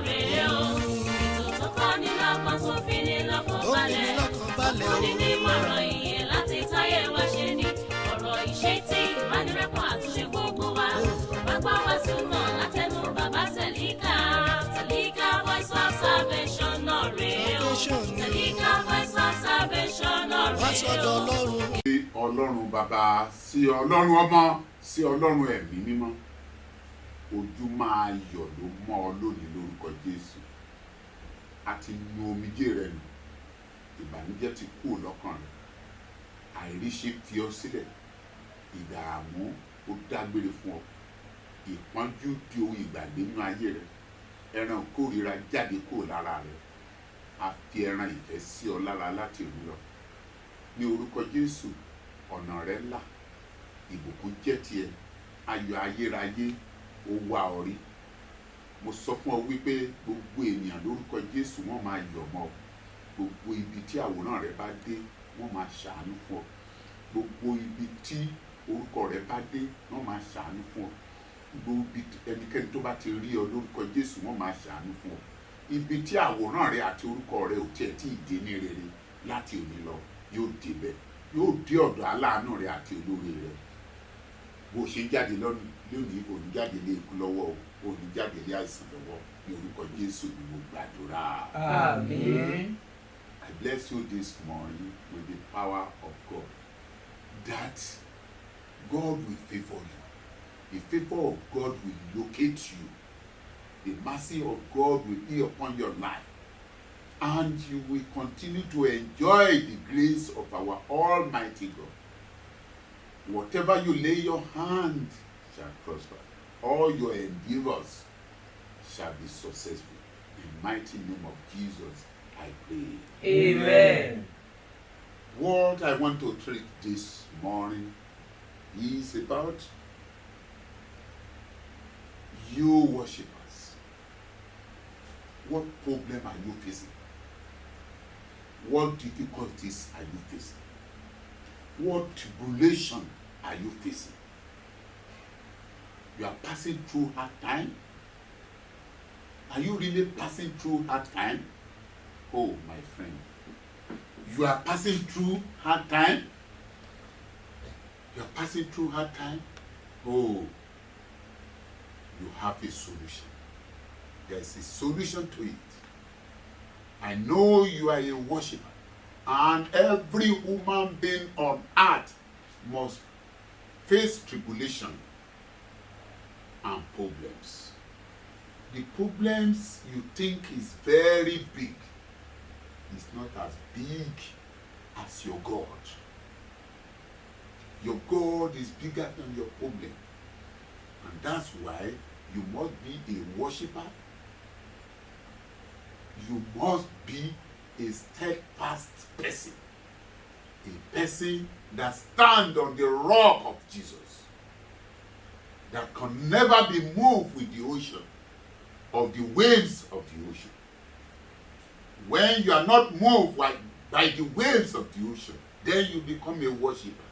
rèé o. Ètò tó kọ́ ni lọ́gbọ́n tó fi ní lọ́kàn balẹ̀. Ó ní nímọ̀ràn ìyè láti táyé wa ṣe ni. Ọ̀rọ̀ ìṣítí ìbánirẹ́pọ̀ àtúnṣe gbogbo wa. Bàbá wa túmọ̀ látẹnu bàbá Sẹ̀líkà. Sẹ̀líkà Voice of Salvation náà rèé o. Sẹ̀líkà Voice of Salvation náà rèé o. Sí Ọlọ́run bàbá, sí Ọlọ́run ọmọ, sí Ọlọ́run ẹ̀mí mímọ́. Ojú máa yọ̀ ló mọ́ ọ lónìí lórúkọ Jésù. A ti nu omijé rẹ nù. Ìbànújẹ́ ti kú lọ́kàn rẹ. Àìríṣe fi ọ sílẹ̀. Ìdààmú ó dágbére fún ọ. Ìpọ́njú di ohun ìgbàgbé nínú ayé rẹ. Ẹran kórìíra jáde kúrò lára rẹ. A fi ẹran ìfẹ́ sí ọ lára láti òní lọ. Ní orúkọ Jésù, ọ̀nà rẹ là. Ìbùkún jẹ́ tiẹ̀. Ayọ̀ ayérayé ó wá ọ rí. Mo sọ fún ọ wípé gbogbo ènìyàn lórúkọ Jésù wọ́n máa yọ̀ mọ́ ọ. Gbogbo ibi tí àwòrán rẹ bá dé wọ́n máa ṣàánú fún ọ. Gbogbo ibi tí orúkọ rẹ bá dé wọ́n máa ṣàánú fún ọ. Gbogbo ibi ẹnikẹ́ni tó bá ti rí ọ lórúkọ Jésù wọ́n máa ṣàánú fún ọ. Ibi tí àwòrán rẹ àti orúkọ rẹ ò tiẹ̀ tí ì dé ní rere láti òní lọ yóò débẹ̀. Yóò dé ọ̀dọ̀ aláàánú rẹ àti olóore rẹ. Bó ṣe jáde lónìí òní jáde lé ikú lọ́wọ́ òní jáde lé àìsàn lọ́wọ́ ní orúkọ Jésù ni mo gbàdúrà. Amen. I bless you this morning with the power of God, that God will favor you. The favor of God will locate you. The mercy of God will be upon your life. And you will continue to enjoy the grace of our Almighty God. Whatever you lay your hand shall prosper. All your endeavors shall be successful. In the mighty name of Jesus, I pray. Amen. What I want to treat this morning is about you worshippers. What problem are you facing? What difficulties are you facing? What tribulation are you facing? You are passing through hard time? Are you really passing through hard time? Oh, my friend. You are passing through hard time? You are passing through hard time? Oh, you have a solution. There is a solution to it. I know you are a worshiper, and every human being on earth must face tribulation and problems. The problems you think is very big is not as big as your God. Your God is bigger than your problem. And that's why you must be a worshiper. You must be a steadfast person. A person that stands on the rock of Jesus. That can never be moved with the ocean, or the waves of the ocean. When you are not moved by the waves of the ocean, then you become a worshiper.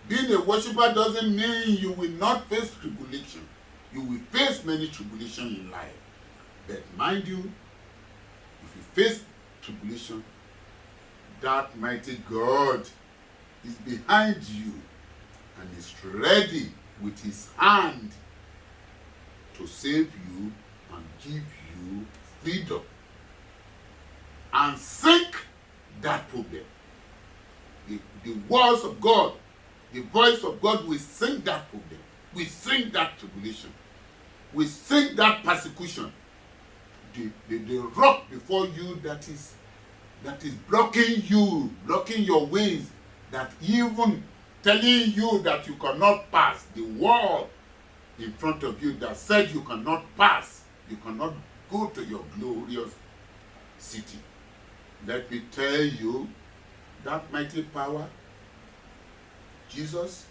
Being a worshiper doesn't mean you will not face tribulation. You will face many tribulations in life. But mind you, if you face tribulation, that mighty God is behind you and is ready with his hand to save you and give you freedom and sink that problem. The words of God, the voice of God will sink that problem, will sink that tribulation, will sink that persecution. The rock before you that is blocking you, blocking your ways, that even telling you that you cannot pass, the wall in front of you that said you cannot pass, you cannot go to your glorious city. Let me tell you, that mighty power, Jesus,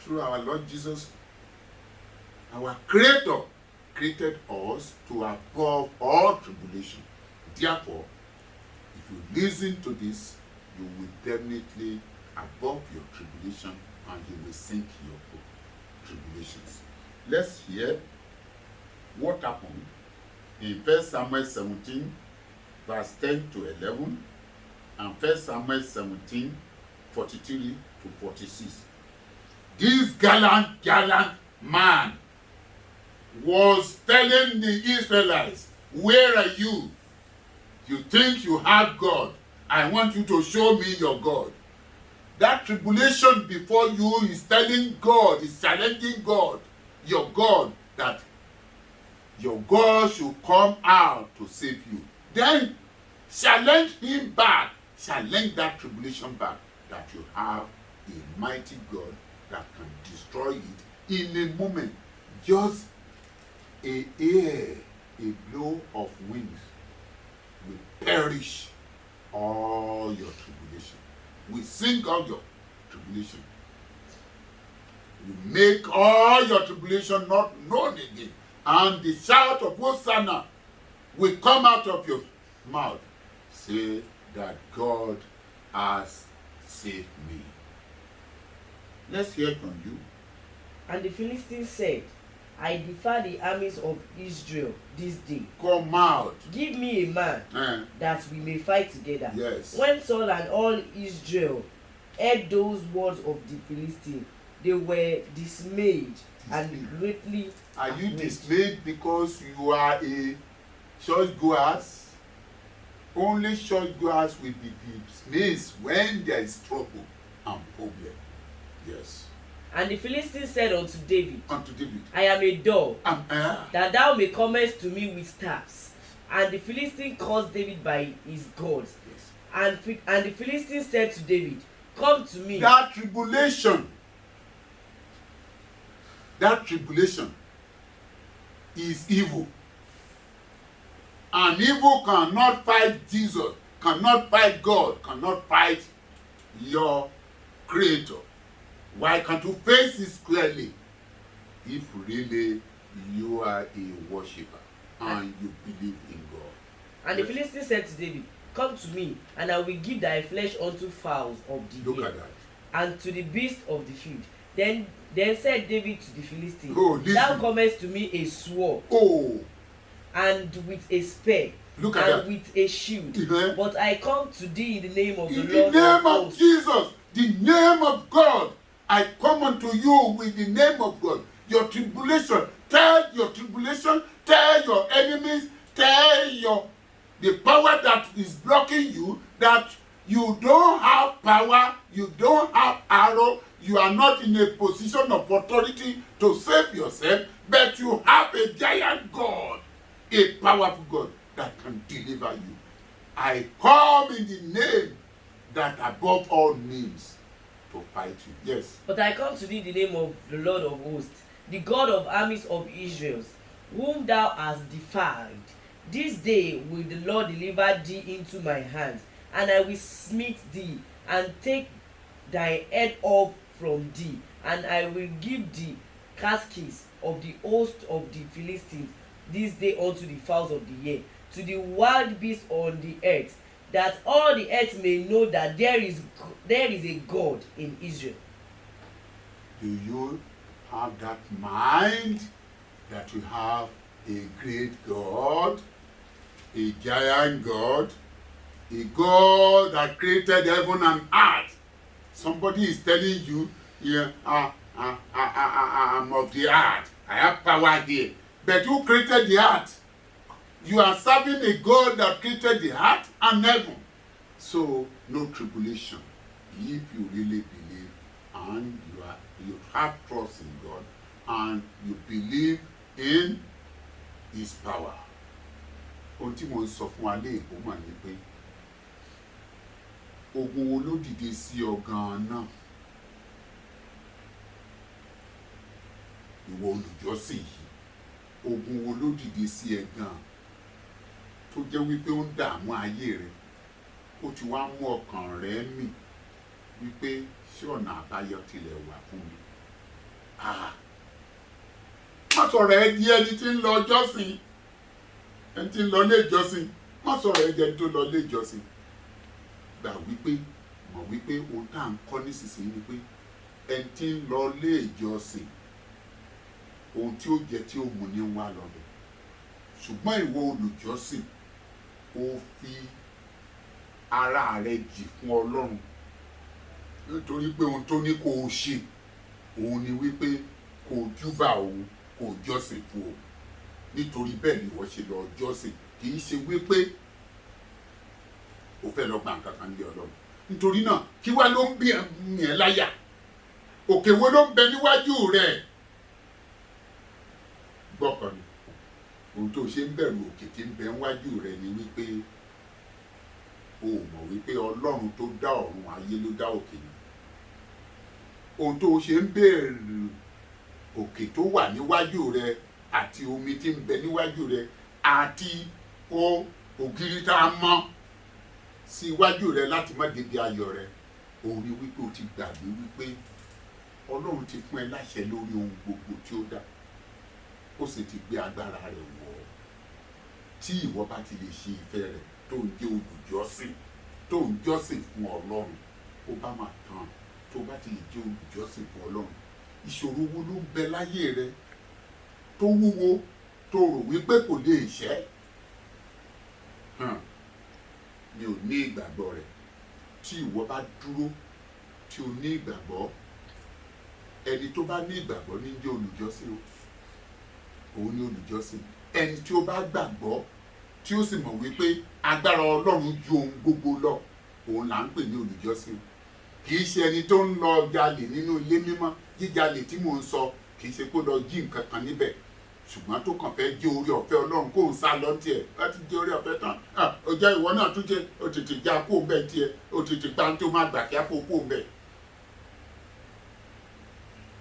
through our Lord Jesus, our Creator, created us to above all tribulation. Therefore, if you listen to this, you will definitely above your tribulation and you will sink your tribulations. Let's hear what happened in 1 Samuel 17, verse 10 to 11, and 1 Samuel 17, 43 to 46. This gallant man was telling the Israelites, where are you? You think you have God. I want you to show me your God. That tribulation before you is telling God, is challenging God, your God, that your God should come out to save you. Then challenge him back, challenge that tribulation back, that you have a mighty God that can destroy it in a moment. Just a blow of wings will perish all your tribulation. We sink all your tribulation. You make all your tribulation not known again. And the shout of Hosanna will come out of your mouth. Say that God has saved me. Let's hear from you. And the Philistines said, I defy the armies of Israel this day. Come out. Give me a man that we may fight together. Yes. When Saul and all Israel heard those words of the Philistines, they were dismayed and greatly Are you afraid. dismayed because you are a church goers? Only church goers will be dismayed when there is trouble and problem. Yes. And the Philistines said unto David, I am a dog, that thou may comest to me with staffs. And the Philistine caused David by his gods. Yes. And the Philistines said to David, come to me. That tribulation is evil. And evil cannot fight Jesus, cannot fight God, cannot fight your Creator. Why can't you face it clearly? If really you are a worshiper and you believe in God. And the Philistines said to David, come to me, and I will give thy flesh unto fowls of the Look air, at that. and to the beasts of the field. Then said David to the Philistines, thou comest to me a sword, and with a spear, Look at that. with a shield. But I come to thee in the name of the In Lord the name of of Jesus, the name of God, I come unto you with the name of God. Your tribulation, tell your tribulation, tell your enemies, tell the power that is blocking you that you don't have power, you don't have arrow, you are not in a position of authority to save yourself, but you have a giant God, a powerful God that can deliver you. I come in the name that above all names to fight you. Yes. But I come to thee in the name of the Lord of hosts, the God of armies of Israel, whom thou hast defied. This day will the Lord deliver thee into my hand, and I will smite thee, and take thy head off from thee, and I will give thee caskets of the host of the Philistines this day unto the fowls of the air, to the wild beasts on the earth, that all the earth may know that there is a God in Israel. Do you have that mind that you have a great God, a giant God, a God that created heaven and earth? Somebody is telling you, I'm of the earth, I have power here. But who created the earth? You are serving a God that created the earth and heaven. So, no tribulation. If you really believe and you have trust in God and you believe in His power. Ohun tí mo ń sọ fún wa léèkó mà ní pé ogun wo ló dìde sí ọ gan-an náà? Ìwọ olùjọ́sìn yìí, ogun wo ló dìde sí ẹ gan-an tó jẹ́ wípé ó ń dààmú ayé rẹ, ó ti wá mú ọkàn rẹ mì wípé ṣé ọ̀nà àbáyọ tilẹ̀ wà fún mi? Má sọ̀rọ̀ ẹ di ẹni tí ń lọ jọ́sìn, ẹni tí ń lọ ilé ìjọsìn, má sọ̀rọ̀ ẹ di ẹni tó lọ ilé ìjọsìn. Gbà wípé mọ̀ wípé ohun tá à ń kọ́ nísinsìnyí ni pé ẹni tí ń lọ ilé ìjọsìn, ohun tí ó jẹ tí ó mu ní wá lọ́bẹ̀. ṣùgbọ́n ìwọ olùjọ́sìn ó fi ara rẹ jì fún Ọlọ́run nítorí pé ohun tó ní kó o ṣe òun ni wípé kó o júbà òun, kó o jọ́sìn fún òun. Nítorí bẹ́ẹ̀ ni wọ́n ṣe lọ jọ́sìn, kì í ṣe wípé o fẹ́ lọ gba nǹkan kan lé Ọlọ́run. Nítorí náà kí wá ló ń bí ẹ̀ láyà? Òkè wo ló ń bẹ níwájú rẹ̀? Gbọ́kàn ni ohun tó ṣe ń bẹ̀rù òkè tí ń bẹ níwájú rẹ̀ ni wípé o mọ̀ wípé Ọlọ́run tó dá ọ̀run ayé ló dá òkè yìí. Ohun tó ṣe ń bẹ̀rù òkè tó wà níwájú rẹ̀ àti omi tí ń bẹ níwájú rẹ̀ àti ògiri tá a mọ́ sí iwájú rẹ̀ láti má débi ayọ̀ rẹ̀, òun ni wípé o ti gbàgbé wípé Ọlọ́run ti fún ẹ láṣẹ lórí ohun gbogbo tí ó dá, ó sì ti gbé agbára rẹ̀ wọ̀ ọ́. Tí ìwọ bá ti lè ṣe ìfẹ́ rẹ̀ tó ń jẹ́ olùjọ́sìn, tó ń jọ́sìn fún Ọlọ́run, ó bá máa tán. Tó bá ti lè jẹ́ olùjọ́sìn fún Ọlọ́run, ìṣòro wo ló ń bẹ láyé rẹ tó wúwo tó rò wípé kò lè ṣẹ́? Mi ò ní ìgbàgbọ́ rẹ̀. Tí ìwọ bá dúró tí o ní ìgbàgbọ́, ẹni tó bá ní ìgbàgbọ́ ní jẹ́ olùjọ́sìn o, òun ni olùjọ́sìn. Ẹni tí ó bá gbàgbọ́ tí ó sì mọ̀ wípé agbára Ọlọ́run ju ohun gbogbo lọ, òun là ń pè ní olùjọ́sìn. Kì í ṣe ẹni tó ń lọ jalè nínú ilé mímọ́. Jíjalè tí mò ń sọ kì í ṣe kó lọ jí nǹkan kan níbẹ̀, ṣùgbọ́n tó kàn fẹ́ jẹ́ orí ọ̀fẹ́ Ọlọ́run kó ń sá lọ tiẹ̀ láti jẹ́ orí ọ̀fẹ́ tán. Ọjọ́ ìwọ náà tún jẹ́ o tètè já kó bẹ́ẹ̀ tiẹ̀, o tètè gbá tó má gbà kí á kó bẹ́ẹ̀.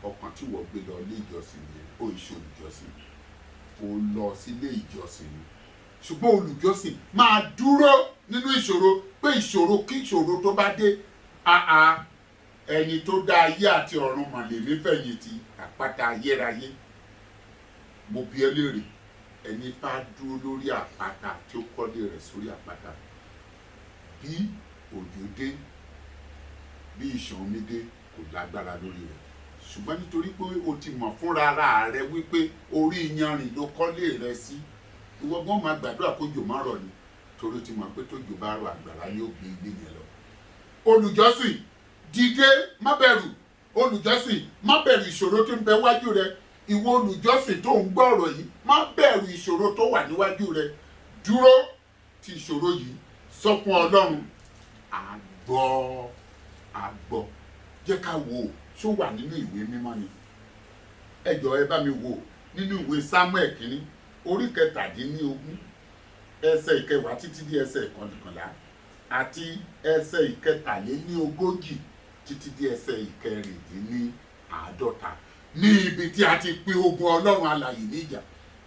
Ọkàn tí wọ́n gbé lọ ilé ìjọsìn yẹn, ó ìṣe olùjọ́sìn. O lọ sí ilé ìjọsìn ni, ṣùgbọ́n olùjọ́sìn máa dúró nínú ìṣòro, pé ìṣòro kí ìṣòro tó bá dé, ẹni tó dá ayé àti ọ̀run mà lèmi fẹ̀yìntì, àpáta ayérayé. Mo bi ẹ́ léèrè, ẹni bá dúró lórí àpáta tí ó kọ́lé rẹ̀ sórí àpáta, bí òjò dé, bí ìṣàn omi dé, kò lágbára lórí rẹ̀. Ṣùgbọ́n nítorí pé o ti mọ̀ fúnra ara rẹ wípé orí iyanrìn ló kọ́lé rẹ sí, ìwọ gan máa gbàdúrà kójò má rọ̀ ni, torí o ti mọ̀ pé tójò bá rọ̀ àgbàrá ni ó gbé ilé yẹn lọ. Olùjọ́sìn, dìde, má bẹ̀rù. Olùjọ́sìn, má bẹ̀rù ìṣòro tó ń bẹ wájú rẹ. Ìwọ olùjọ́sìn tó ń gbọ́ ọ̀rọ̀ yìí, má bẹ̀rù ìṣòro tó wà níwájú rẹ. Dúró ti ìṣòro yìí, sọ fún Ọlọ́run, àgbọ̀. Jẹ́ ká wò ó, ṣó wà nínú ìwé mímọ́ ni? Ẹ jọ̀ọ́ ẹ bá mi wò nínú ìwé Sámúẹ́lì kìíní, orí 17 ẹsẹ̀ 10 títí dé ẹsẹ̀ 11 àti ẹsẹ̀ 43 títí dé ẹsẹ̀ 54. Ní ibi tí a ti pín ogun Ọlọ́run alààyè níjà,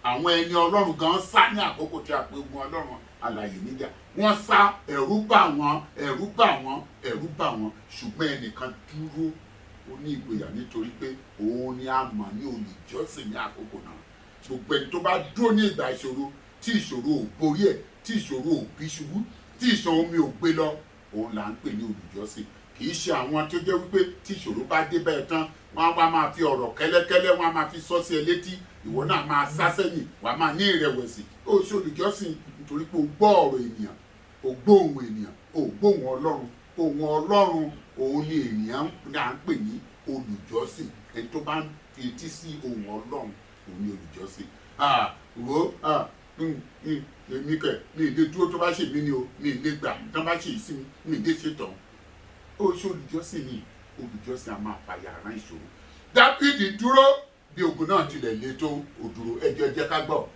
àwọn ẹni Ọlọ́run gan sá ní àkókò tí a pín ogun Ọlọ́run alààyè níjà. Wọ́n sá, ẹ̀rù bà wọ́n, ṣùgbọ́n ẹnìkan dúró, ó ní ìgboyà nítorí pé òun ni a mọ̀ ní olùjọ́sìn ní àkókò náà. Gbogbo ẹni tó bá dúró ní ìgbà ìṣòro, tí ìṣòro ò borí ẹ̀, tí ìṣòro ò bí ṣubú, tí ìṣòro omi ò gbé lọ, òun là ń pè ní olùjọ́sìn. Kì í ṣe àwọn tó jẹ́ wípé tí ìṣòro bá dé bẹ́ẹ̀ tán, wọ́n á máa fi ọ̀rọ̀ kẹ́lẹ́kẹ́lẹ́, wọ́n á máa fi sọ sí ẹ létí, ìwọ náà máa sá sẹ́yìn, wà á máa ní ìrẹ̀wẹ̀sì. Ó ṣe olùjọ́sìn nítorí pé o gbọ́ ọ̀rọ̀ ènìyàn, o gbóhùn ènìyàn, o gbóhùn Ọlọ́run. Ohùn Ọlọ́run òun ni ènìyàn náà ń pè ní olùjọ́sìn. Ẹni tó bá ń fi etí sí ohùn Ọlọ́run, òun ni olùjọ́sìn. Èmi kẹ̀, mi ì lè dúró tó bá ṣe mí ni o, mi ì lè gbà tó bá ṣe ìsinmi, mi ì lè ṣetán. Ó ṣe olùjọ́sìn ni, olùjọ́sìn a máa fàyà rán ìṣòro. Dáfídì dúró bí ogun náà tilẹ̀ le tó, ó dúró. Ẹ jẹ́ ká gbọ́.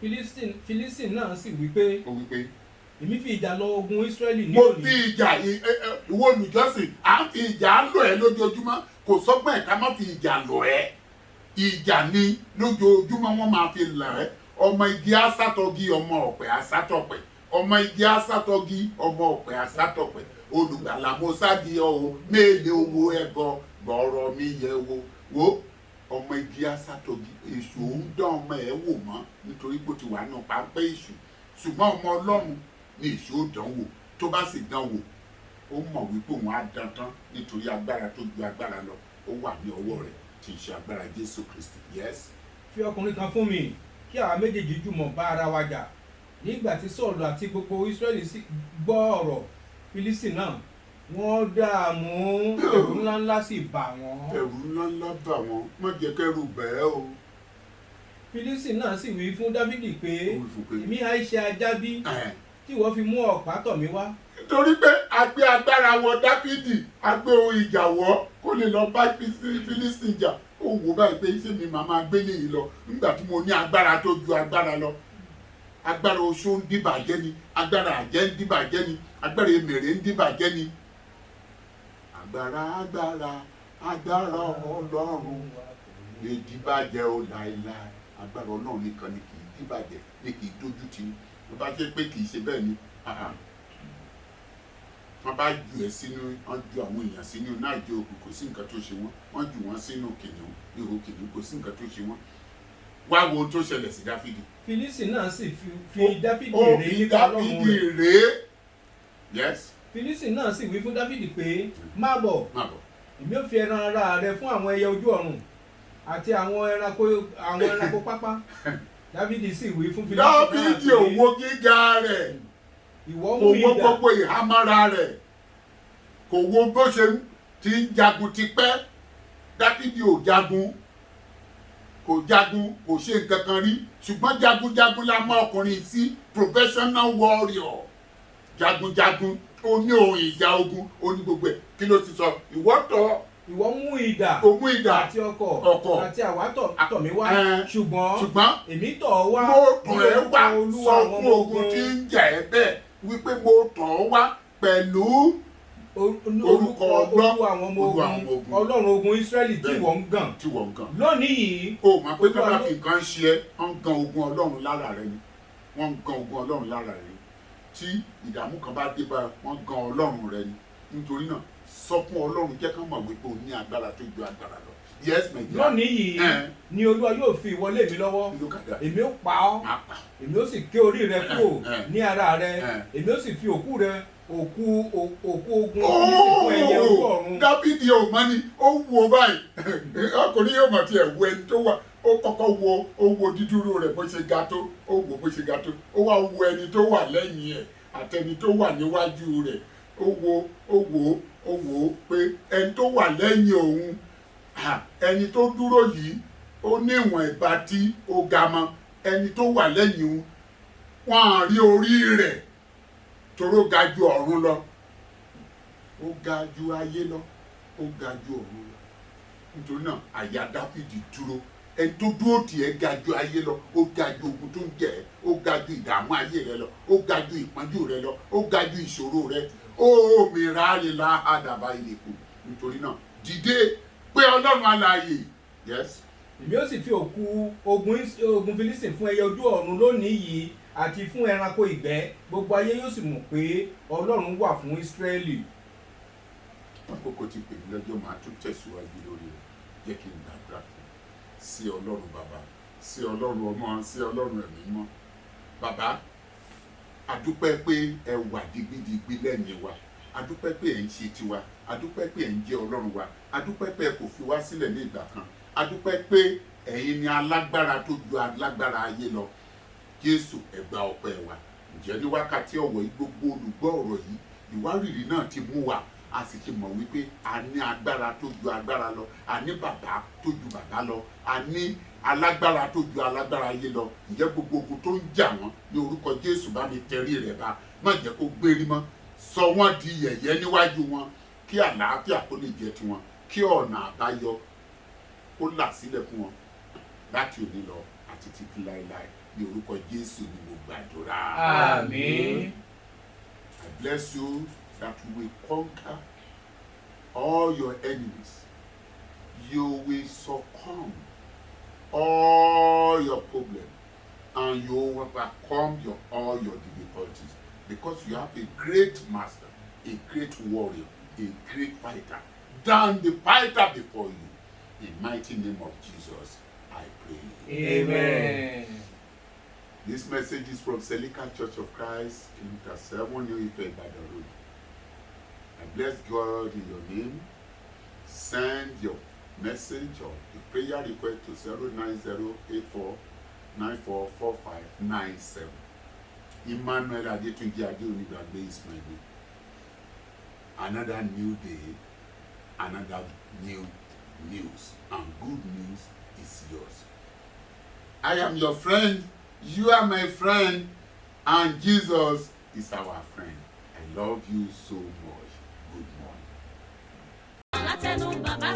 Fílísítìn náà sì wípé, ó wípé, èmi fi ìjà lọ ogun Ísírẹ́lì ní mo òní. fi ìjà, ìwọ olùjọ́sìn, à ń fi ìjà lọ ẹ́ lójoojúmọ́. Kò sọ́gbọ́n ẹ̀ka má fi ìjà lọ ẹ́. Ìjà ni lójoojúmọ́ wọ́n máa fi lọ ẹ́. Ọmọ igi asátọ́gi, ọmọ ọ̀pẹ asátọ̀pẹ̀. Ọmọ igi asátọ́gi, ọmọ ọ̀pẹ asátọ̀pẹ̀. Olùgbàlà mo sádi ọ méèlé owó ẹbọ gbọ́rọ̀ mi yẹ wo ọmọ igi asátọ́gi. Èṣù ń dán ọmọ ẹ̀ wò mọ́ nítorí pé ó ti wà náà pápẹ́ èṣù. Ṣùgbọ́n ọmọ Ọlọ́run ni èṣù ó dán wò. Tó bá sì dán wò, ó mọ̀ wípé òun á dán tán nítorí agbára tó ju agbára lọ ó wà ní ọwọ́ rẹ̀, tí í ṣe agbára Jésù Kristi. Yes. Fi ọkùnrin kan fún mi kí àwa méjèèjì jùmọ̀ bá ara wa jà. Nígbà tí Sọ́ọ̀lù àti gbogbo Ísírẹ́lì sì gbọ́ ọ̀rọ̀ Fílísítì náà, wọ́n dààmú, ẹ̀rù ńláńlá sì bà wọ́n. ẹ̀rù ńláńlá bà wọ́n, má jẹ́ kẹ́rù bẹ́ẹ̀ o. Fílísítì náà sì wí fún Dáfídì pé Ó wí fún pé, èmi á ṣe ajá bí "Ẹ̀, tí ìwọ fi mú ọ̀pá tọ̀ mí wá. torí pé a gbé agbára wọ Dáfídì, a gbé ohun ìjà wọ̀ kó lè lọ bá Fílísítì jà. Ó wò báyìí pé ṣé mi màá máa gbé léyìí lọ nígbà tí mo ní agbára tó ju agbára lọ. Agbára oṣó ń dìbàjẹ́ ni, agbára àjẹ́ ń dìbàjẹ́ ni, agbára èmèrè ń dìbàjẹ́ ni. Agbára Ọlọ́run lè dìbàjẹ́ o láéláé. Agbára Ọlọ́run nìkan ni kì í dìbàjẹ́, ni kì í dójú tì ní. Wọ́n bá jẹ́ pé kì í ṣe bẹ́ẹ̀ ni, wọ́n bá ju ẹ̀ sínú, wọ́n ju àwọn èèyàn sínú náà jẹ́ òkú, kò sí nǹkan tó ṣe wọ́n. Wọ́n ju wọ́n sínú kìnìún, ihò kìnìún, kò sí nǹkan tó ṣe wọ́n. Wá wo ohun tó ṣẹlẹ̀ sí Dáfídì. Fílísítì náà sì fi Dáfídì ré nípa Ọlọ́run Dáfídì rẹ̀. rèé. Yes. Fílísítì náà sì wí fún Dáfídì pé má bọ̀, Má bọ̀. èmi ó fi ẹran ara rẹ fún àwọn ẹyẹ ojú ọ̀run àti àwọn ẹranko pápá. Dáfídì sì wí fún Fílísítì náà Dáfídì ò wo gíga rẹ̀, ìwọ kò mú wo idà. gbogbo ìhámọ́ra rẹ̀, kò wo bó ṣe ti ń jagun tipẹ́. Dáfídì ò jagun, kò ṣe nǹkan kan rí, ṣùgbọ́n jagunjagun la mọ ọkùnrin sí, professional warrior. Jagunjagun, ó ní ohun ìjà ogun, ó ní gbogbo ẹ̀. Kí ló ti sọ? Ìwọ mú idà Ó mú idà àti ọ̀kọ̀ àti àwá tọ̀ mí wá, ṣùgbọ́n ṣùgbọ́n èmi tọ̀ ọ́ wá mo tàn ẹ́ wá, Olúwa sọ àwọn fún ọmọ ogun tí ń jà ẹ́ bẹ́ẹ̀ wípé mo tàn ọ́ wá pẹ̀lú orúkọ Olúwa àwọn ọmọ ogun, Ọlọ́run ogun Ísírẹ́lì tí Bẹ́ẹ̀. wọ́n ń gàn. tí wọ́n ń gan. Lónìí yìí O mọ̀ pé tó bá fi nǹkan ṣe ẹ́, wọ́n ń gan ogun Ọlọ́run lára rẹ ni. Wọ́n ń gan ogun Ọlọ́run lára rẹ ni. Tí ìdààmú kan bá dé bá wọ́n gan Ọlọ́run rẹ ni. Nítorí náà, sọ fún Ọlọ́run, jẹ́ kán mọ̀ wípé o ní agbára tó ju agbára lọ. Yes, my dear. lónìí yìí ni Olúwa yóò fi ìwọlé mi lọ́wọ́. Look at that. Èmi ó pa ọ́, Máa pa. èmi ó sì ké orí rẹ kúrò ní ara rẹ, èmi ó sì fi òkú rẹ òkú ogun Fílísítì fún ẹyẹ ojú ọ̀run. Dáfídì ò mọ̀ ni, ó wo báyìí. Ọkùnrin yóò mọ̀ tí ẹ̀ wo ẹni tó wà. Ó kọ́kọ́ wo dídúró rẹ̀ bó ṣe ga tó, ó wò bó ṣe ga tó. Ó wá wo ẹni tó wà lẹ́yìn ẹ̀ àtẹni tó wà níwájú rẹ̀. Ó wò ó pé ẹni tó wà lẹ́yìn òun, ẹni tó dúró yìí, ó ní ìwọ̀n ìbá tí ó ga mọ́. Ẹni tó wà lẹ́yìn òun, wọ́n á rí orí rẹ̀ toró ga ju ọ̀run lọ. Ó ga ju ayé lọ, ó ga ju ọ̀run lọ. Nítorí náà àyà Dáfídì dúró. Ẹni tó dúró tì ẹ́ ga ju ayé lọ, ó ga ju ogun tó ń jẹ ẹ́, ó ga ju ìdààmú ayé rẹ lọ, ó ga ju ìpọ́njú rẹ lọ, ó ga ju ìṣòro rẹ. Ó mìíràn lè la àdàbà ìlẹ̀kùn. Nítorí náà dìde pé Ọlọ́run alààyè. Yes. Èmi ó sì fi òkú ogun Fílísítì fún ẹyẹ ojú ọ̀run lónìí yìí àti fún ẹranko ìgbẹ́, gbogbo ayé yóò sì mọ̀ pé Ọlọ́run wà fún Ísírẹ́lì. Àkókò ti pè mí lọ́jọ́, máa tún tẹ̀síwájú lórí rẹ̀. Jẹ́ kí n gbàdúrà fún sí Ọlọ́run bàbá, sí Ọlọ́run ọmọ, sí Ọlọ́run ẹ̀mí mọ́. Bàbá, adúpẹ́ pé ẹ wà digbidigbi lẹ́yìn wa. Adúpẹ́ pé ẹ̀ ń ṣe tiwa. Adúpẹ́ pé ẹ̀ ń jẹ́ Ọlọ́run wa. Adúpẹ́ pé ẹ kò fi wá sílẹ̀ ní ìgbà kan. Adúpẹ́ pé ẹ̀yin ni alágbára tó ju alágbára ayé lọ. Jésù, ẹ gba ọpẹ́ wa. Ǹjẹ́ ní wákàtí ọ̀wọ̀ yìí, gbogbo olùgbọ́ ọ̀rọ̀ yìí, ìwárìrì náà ti mú wa. A sì ti mọ̀ wípé a ní agbára tó ju agbára lọ, a ní bàbá tó ju bàbá lọ, a ní alágbára tó ju alágbára ayé lọ. Ǹjẹ́ gbogbo ogun tó ń jà wọ́n ní orúkọ Jésù bá mi tẹrí rẹ̀ bá, má jẹ́ kó gbérí mọ́. Sọ wọ́n di yẹ̀yẹ́ níwájú wọn, kí àlàáfíà kó lè jẹ́ tiwọn, kí ọ̀nà àbáyọ kó là sílẹ̀ fún wọn láti òní lọ àti títí láéláé. Ní orúkọ Jésù ni mo gbàdúrà. Àmín. I bless you that you will conquer all your enemies. You will succumb all your problems and you will overcome all your difficulties because you have a great master, a great warrior, a great fighter. Than the fighter before you. In the mighty name of Jesus, I pray. Amen. This message is from Selika Church of Christ, Kilometer 7, New Ife, Ibadan Road. I bless God in your name. Send your message or the prayer request to 944597. Emmanuel Adetunji Adeonibagbe is my name. Another new day, another new news, and good news is yours. I am your friend, you are my friend, and Jesus is our friend. I love you so much. Good morning. látẹnu bàbá